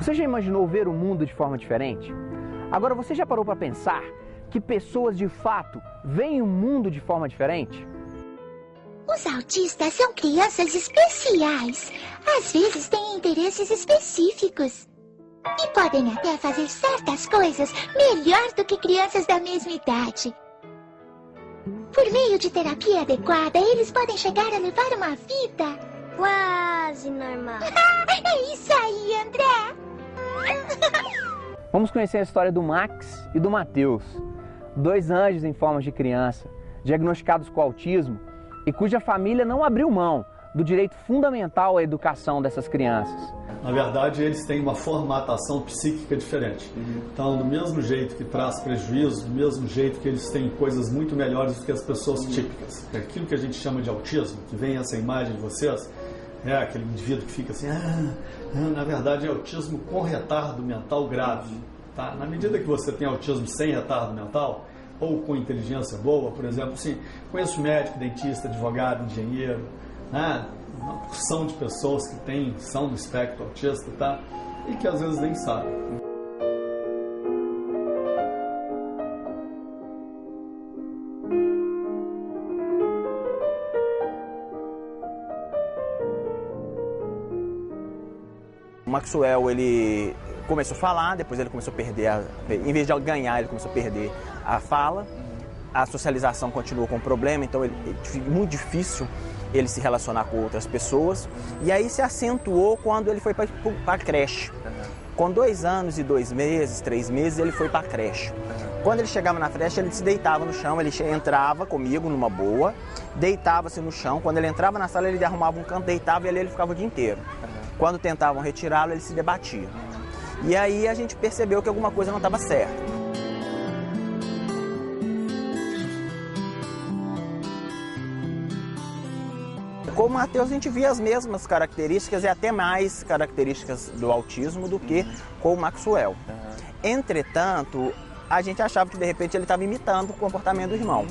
Você já imaginou ver o mundo de forma diferente? Agora, você já parou para pensar que pessoas de fato veem o mundo de forma diferente? Os autistas são crianças especiais. Às vezes têm interesses específicos. E podem até fazer certas coisas melhor do que crianças da mesma idade. Por meio de terapia adequada, eles podem chegar a levar uma vida quase normal. É isso aí, André! Vamos conhecer a história do Max e do Matheus, 2 anjos em forma de criança, diagnosticados com autismo e cuja família não abriu mão do direito fundamental à educação dessas crianças. Na verdade, eles têm uma formatação psíquica diferente. Então, do mesmo jeito que traz prejuízo, do mesmo jeito que eles têm coisas muito melhores do que as pessoas típicas. Aquilo que a gente chama de autismo, que vem essa imagem de vocês, é aquele indivíduo que fica assim, na verdade é autismo com retardo mental grave. Tá? Na medida que você tem autismo sem retardo mental, ou com inteligência boa, por exemplo, assim, conheço médico, dentista, advogado, engenheiro, né? Uma porção de pessoas que são do espectro autista, tá? E que às vezes nem sabem. O Maxwell, ele começou a falar, depois ele começou a perder, em vez de ganhar, ele começou a perder a fala. A socialização continuou com problema, então muito difícil ele se relacionar com outras pessoas. E aí se acentuou quando ele foi para a creche. Com 2 anos e 2 meses, 3 meses, ele foi para a creche. Quando ele chegava na creche, ele se deitava no chão, ele entrava comigo numa boa, deitava-se no chão. Quando ele entrava na sala, ele arrumava um canto, deitava e ali ele ficava o dia inteiro. Quando tentavam retirá-lo, ele se debatia. E aí a gente percebeu que alguma coisa não estava certa. Com o Matheus a gente via as mesmas características e até mais características do autismo do que com o Maxwell. Entretanto, a gente achava que de repente ele estava imitando o comportamento do irmão.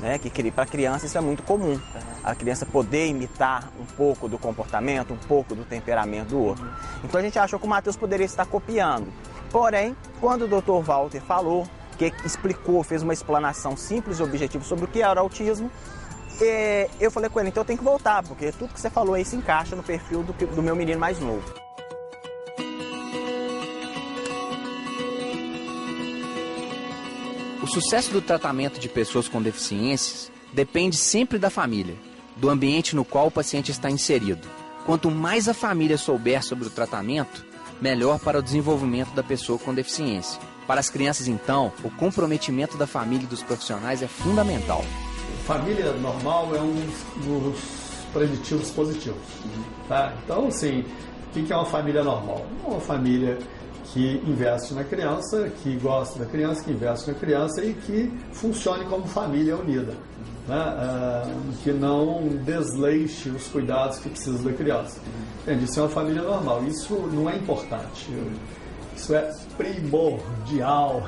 Né? Que para a criança isso é muito comum. A criança poder imitar um pouco do comportamento, um pouco do temperamento do outro. Então a gente achou que o Matheus poderia estar copiando. Porém, quando o Dr. Walter falou, que explicou, fez uma explanação simples e objetiva sobre o que era o autismo, eu falei com ele, então eu tenho que voltar, porque tudo que você falou aí se encaixa no perfil do meu menino mais novo. O sucesso do tratamento de pessoas com deficiências depende sempre da família, do ambiente no qual o paciente está inserido. Quanto mais a família souber sobre o tratamento, melhor para o desenvolvimento da pessoa com deficiência. Para as crianças, então, o comprometimento da família e dos profissionais é fundamental. Família normal é um dos preditivos positivos. Tá? Então, assim, o que é uma família normal? É uma família que investe na criança, que gosta da criança, que investe na criança e que funcione como família unida. Né? Que não desleixe os cuidados que precisa da criança. Entende? Isso é uma família normal. Isso não é importante. Isso é primordial.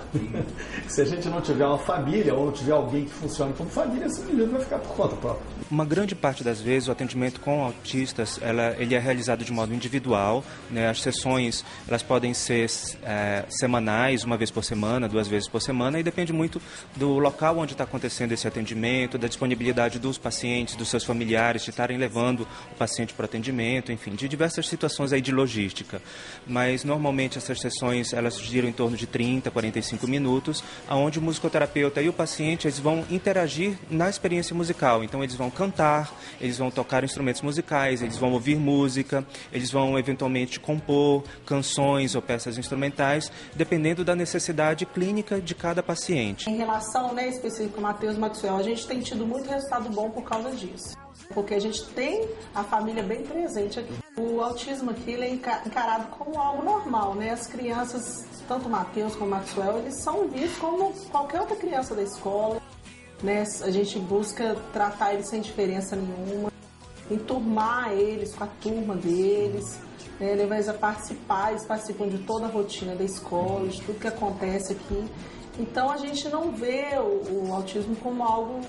Se a gente não tiver uma família ou não tiver alguém que funcione como família, esse menino vai ficar por conta própria. Uma grande parte das vezes o atendimento com autistas ele é realizado de modo individual, né? As sessões elas podem ser semanais, 1 vez por semana, 2 vezes por semana, e depende muito do local onde está acontecendo esse atendimento, da disponibilidade dos pacientes, dos seus familiares, de estarem levando o paciente para o atendimento, enfim, de diversas situações aí de logística. Mas normalmente essas sessões elas giram em torno de 30, 45 minutos, onde o musicoterapeuta e o paciente eles vão interagir na experiência musical. Então eles vão cantar, eles vão tocar instrumentos musicais, eles vão ouvir música, eles vão eventualmente compor canções ou peças instrumentais, dependendo da necessidade clínica de cada paciente. Em relação, específico ao Matheus e Maxwell, a gente tem tido muito resultado bom por causa disso. Porque a gente tem a família bem presente aqui. O autismo aqui ele é encarado como algo normal, né? As crianças, tanto o Matheus como o Maxwell, eles são vistos como qualquer outra criança da escola. Né? A gente busca tratar eles sem diferença nenhuma, enturmar eles com a turma deles, né? Levar eles a participar, eles participam de toda a rotina da escola, de tudo que acontece aqui. Então a gente não vê o autismo como algo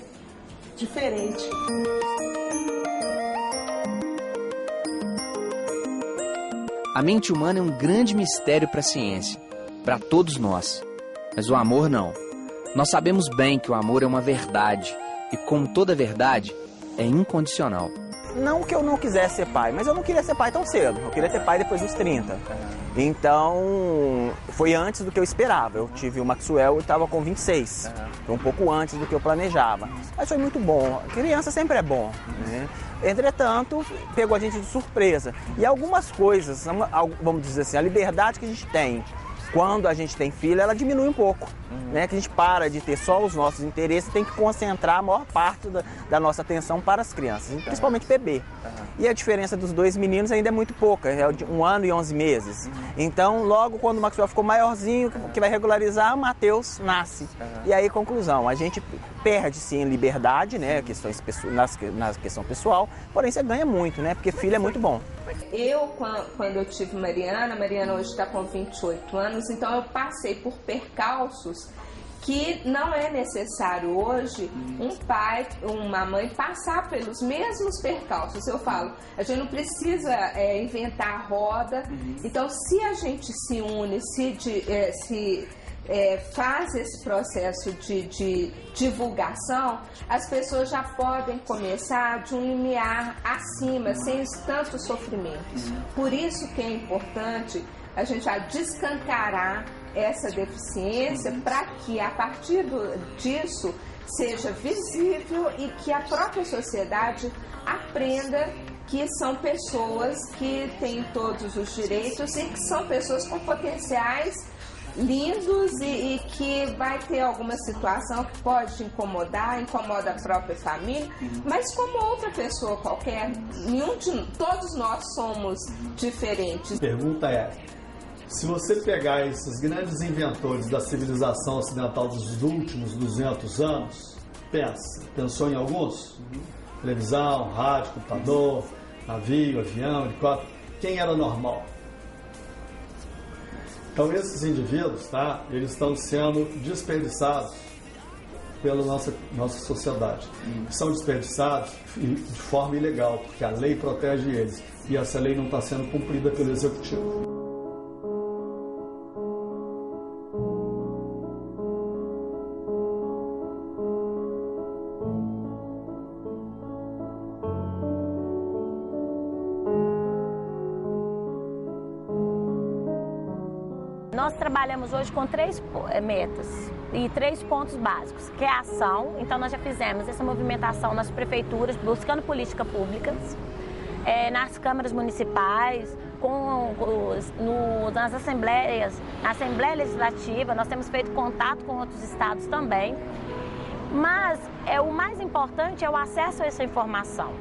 diferente. A mente humana é um grande mistério para a ciência, para todos nós. Mas o amor não. Nós sabemos bem que o amor é uma verdade, e como toda verdade, é incondicional. Não que eu não quisesse ser pai, mas eu não queria ser pai tão cedo. Eu queria ter pai depois dos 30. Então, foi antes do que eu esperava. Eu tive o Maxwell e estava com 26. Foi um pouco antes do que eu planejava. Mas foi muito bom. Criança sempre é bom, né? Entretanto, pegou a gente de surpresa. E algumas coisas, vamos dizer assim, a liberdade que a gente tem quando a gente tem filho, ela diminui um pouco, né? Que a gente para de ter só os nossos interesses, tem que concentrar a maior parte da nossa atenção para as crianças, principalmente bebê. E a diferença dos 2 meninos ainda é muito pouca, é de 1 ano e 11 meses. Então, logo quando o Maxwell ficou maiorzinho, que vai regularizar, o Matheus nasce. E aí, conclusão, a gente perde sim liberdade, né? Na questão pessoal, porém você ganha muito, né? Porque filho é muito bom. Quando eu tive Mariana hoje está com 28 anos, então eu passei por percalços que não é necessário hoje um pai, uma mãe passar pelos mesmos percalços. Eu falo, a gente não precisa inventar a roda. Então, se a gente se une, faz esse processo de divulgação, as pessoas já podem começar de um limiar acima, sem tanto sofrimento. Por isso que é importante a gente já descancarar essa deficiência para que a partir disso seja visível e que a própria sociedade aprenda que são pessoas que têm todos os direitos e que são pessoas com potenciais lindos e que vai ter alguma situação que pode te incomoda a própria família, mas como outra pessoa qualquer, todos nós somos diferentes. A pergunta é, se você pegar esses grandes inventores da civilização ocidental dos últimos 200 anos, pensou em alguns? Televisão, rádio, computador, navio, avião, helicóptero, quem era normal? Então esses indivíduos, tá, eles estão sendo desperdiçados pela nossa sociedade. São desperdiçados de forma ilegal, porque a lei protege eles e essa lei não está sendo cumprida pelo executivo. Nós trabalhamos hoje com 3 metas e 3 pontos básicos, que é a ação. Então nós já fizemos essa movimentação nas prefeituras, buscando políticas públicas, nas câmaras municipais, nas assembleias, na Assembleia Legislativa, nós temos feito contato com outros estados também. Mas o mais importante é o acesso a essa informação.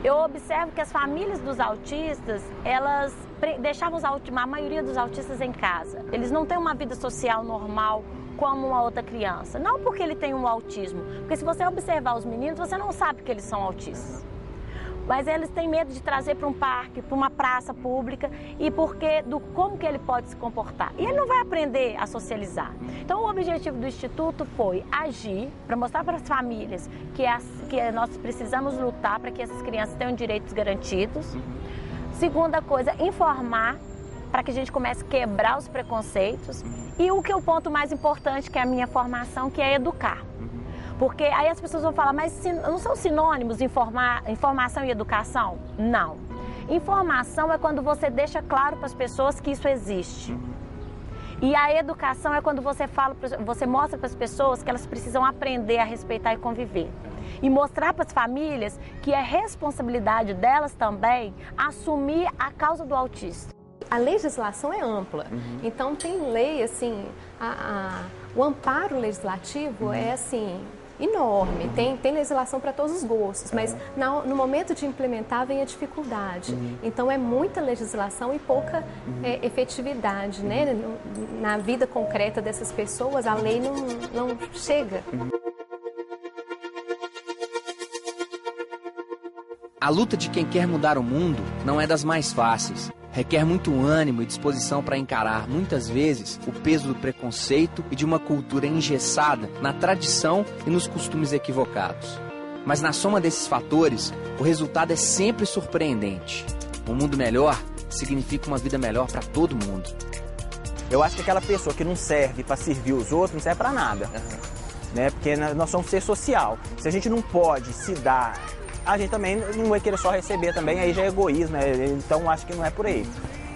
Eu observo que as famílias dos autistas, elas deixavam a maioria dos autistas em casa. Eles não têm uma vida social normal como uma outra criança. Não porque ele tem um autismo, porque se você observar os meninos, você não sabe que eles são autistas. Mas eles têm medo de trazer para um parque, para uma praça pública, e como que ele pode se comportar. E ele não vai aprender a socializar. Então o objetivo do Instituto foi agir para mostrar para as famílias que nós precisamos lutar para que essas crianças tenham direitos garantidos. Segunda coisa, informar para que a gente comece a quebrar os preconceitos. E o ponto mais importante, que é a minha formação, que é educar. Porque aí as pessoas vão falar, mas não são sinônimos informação e educação? Não. Informação é quando você deixa claro para as pessoas que isso existe. E a educação é quando você mostra para as pessoas que elas precisam aprender a respeitar e conviver. E mostrar para as famílias que é responsabilidade delas também assumir a causa do autista. A legislação é ampla, então tem lei, assim, o amparo legislativo é, assim, enorme, tem legislação para todos os gostos, mas no momento de implementar vem a dificuldade. Então é muita legislação e pouca efetividade, né? Na vida concreta dessas pessoas, a lei não chega. A luta de quem quer mudar o mundo não é das mais fáceis. Requer muito ânimo e disposição para encarar, muitas vezes, o peso do preconceito e de uma cultura engessada na tradição e nos costumes equivocados. Mas na soma desses fatores, o resultado é sempre surpreendente. Um mundo melhor significa uma vida melhor para todo mundo. Eu acho que aquela pessoa que não serve para servir os outros não serve para nada. Né? Porque nós somos ser social. Se a gente não pode se dar, a gente também não vai querer só receber também, aí já é egoísmo, né? Então acho que não é por aí.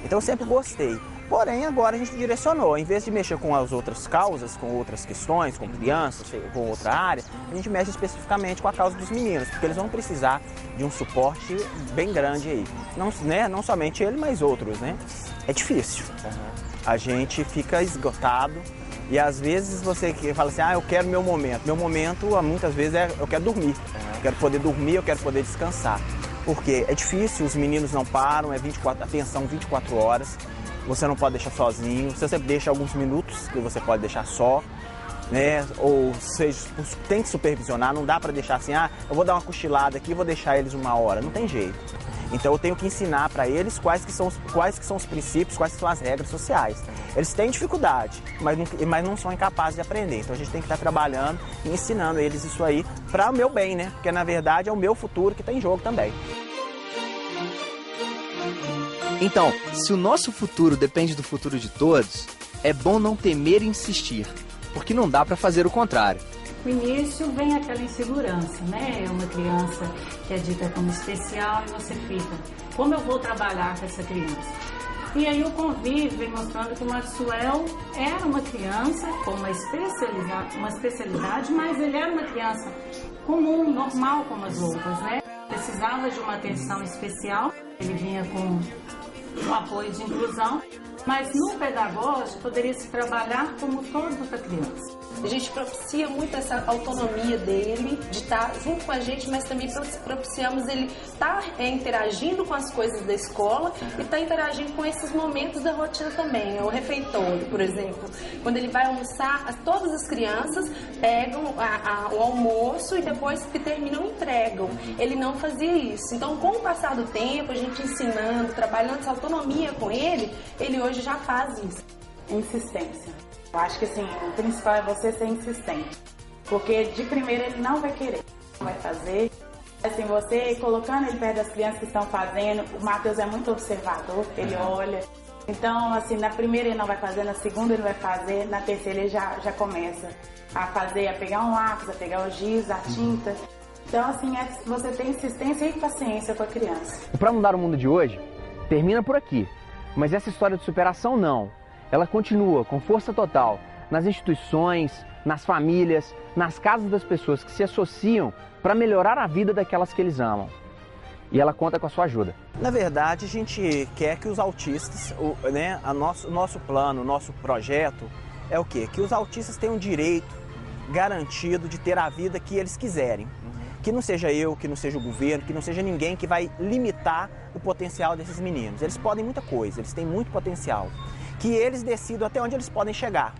Então eu sempre gostei. Porém, agora a gente direcionou, em vez de mexer com as outras causas, com outras questões, com crianças, com outra área, a gente mexe especificamente com a causa dos meninos, porque eles vão precisar de um suporte bem grande aí. Não, né? Não somente ele, mas outros, né? É difícil. A gente fica esgotado e às vezes você fala assim, eu quero meu momento. Meu momento, muitas vezes, eu quero dormir. Eu quero poder dormir, eu quero poder descansar. Porque é difícil, os meninos não param, atenção 24 horas. Você não pode deixar sozinho, você deixa alguns minutos que você pode deixar só, né? Ou seja, tem que supervisionar, não dá para deixar assim, eu vou dar uma cochilada aqui e vou deixar eles 1 hora, não tem jeito. Então eu tenho que ensinar para eles quais que são os princípios, quais que são as regras sociais. Eles têm dificuldade, mas não são incapazes de aprender. Então a gente tem que estar trabalhando e ensinando eles isso aí para o meu bem, né? Porque na verdade é o meu futuro que está em jogo também. Então, se o nosso futuro depende do futuro de todos, é bom não temer e insistir, porque não dá para fazer o contrário. No início vem aquela insegurança, né? É uma criança que é dita como especial e você fica, como eu vou trabalhar com essa criança? E aí o convívio vem mostrando que o Maxwell era uma criança com uma especialidade, mas ele era uma criança comum, normal como as outras, né? Precisava de uma atenção especial, ele vinha com um apoio de inclusão, mas no pedagógico poderia se trabalhar como toda outra criança. A gente propicia muito essa autonomia dele, de estar junto com a gente, mas também propiciamos ele estar interagindo com as coisas da escola e estar interagindo com esses momentos da rotina também. O refeitório, por exemplo, quando ele vai almoçar, todas as crianças pegam o almoço e depois que terminam entregam. Ele não fazia isso. Então, com o passar do tempo, a gente ensinando, trabalhando essa autonomia com ele hoje já faz isso. Insistência. Eu acho que assim, o principal é você ser insistente, porque de primeira ele não vai querer, não vai fazer. Assim, você colocando ele perto das crianças que estão fazendo, o Matheus é muito observador, ele olha. Então, assim, na primeira ele não vai fazer, na segunda ele vai fazer, na terceira ele já começa a fazer, a pegar um lápis, a pegar o giz, a tinta. Então, assim, você tem insistência e paciência com a criança. Para mudar o mundo de hoje, termina por aqui. Mas essa história de superação não. Ela continua com força total nas instituições, nas famílias, nas casas das pessoas que se associam para melhorar a vida daquelas que eles amam. E ela conta com a sua ajuda. Na verdade, a gente quer que os autistas, né, nosso plano, o nosso projeto é o quê? Que os autistas tenham direito garantido de ter a vida que eles quiserem. Que não seja eu, que não seja o governo, que não seja ninguém que vai limitar o potencial desses meninos. Eles podem muita coisa, eles têm muito potencial. Que eles decidam até onde eles podem chegar.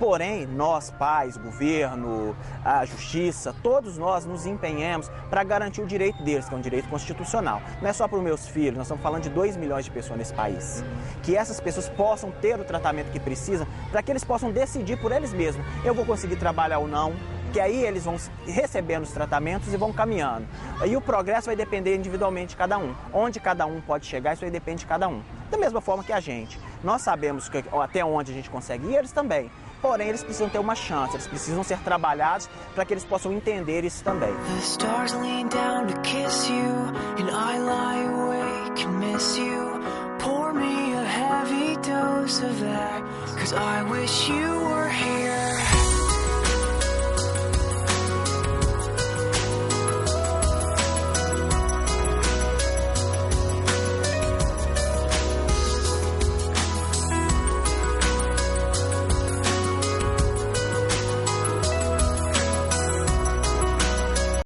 Porém, nós, pais, governo, a justiça, todos nós nos empenhamos para garantir o direito deles, que é um direito constitucional. Não é só para os meus filhos, nós estamos falando de 2 milhões de pessoas nesse país. Que essas pessoas possam ter o tratamento que precisam, para que eles possam decidir por eles mesmos. Eu vou conseguir trabalhar ou não, que aí eles vão recebendo os tratamentos e vão caminhando. Aí o progresso vai depender individualmente de cada um. Onde cada um pode chegar, isso aí depende de cada um. Da mesma forma que a gente. Nós sabemos até onde a gente consegue ir, eles também. Porém, eles precisam ter uma chance, eles precisam ser trabalhados para que eles possam entender isso também. The stars lean down to kiss you, and I lie awake and miss you. Pour me a heavy dose of that, 'cause I wish you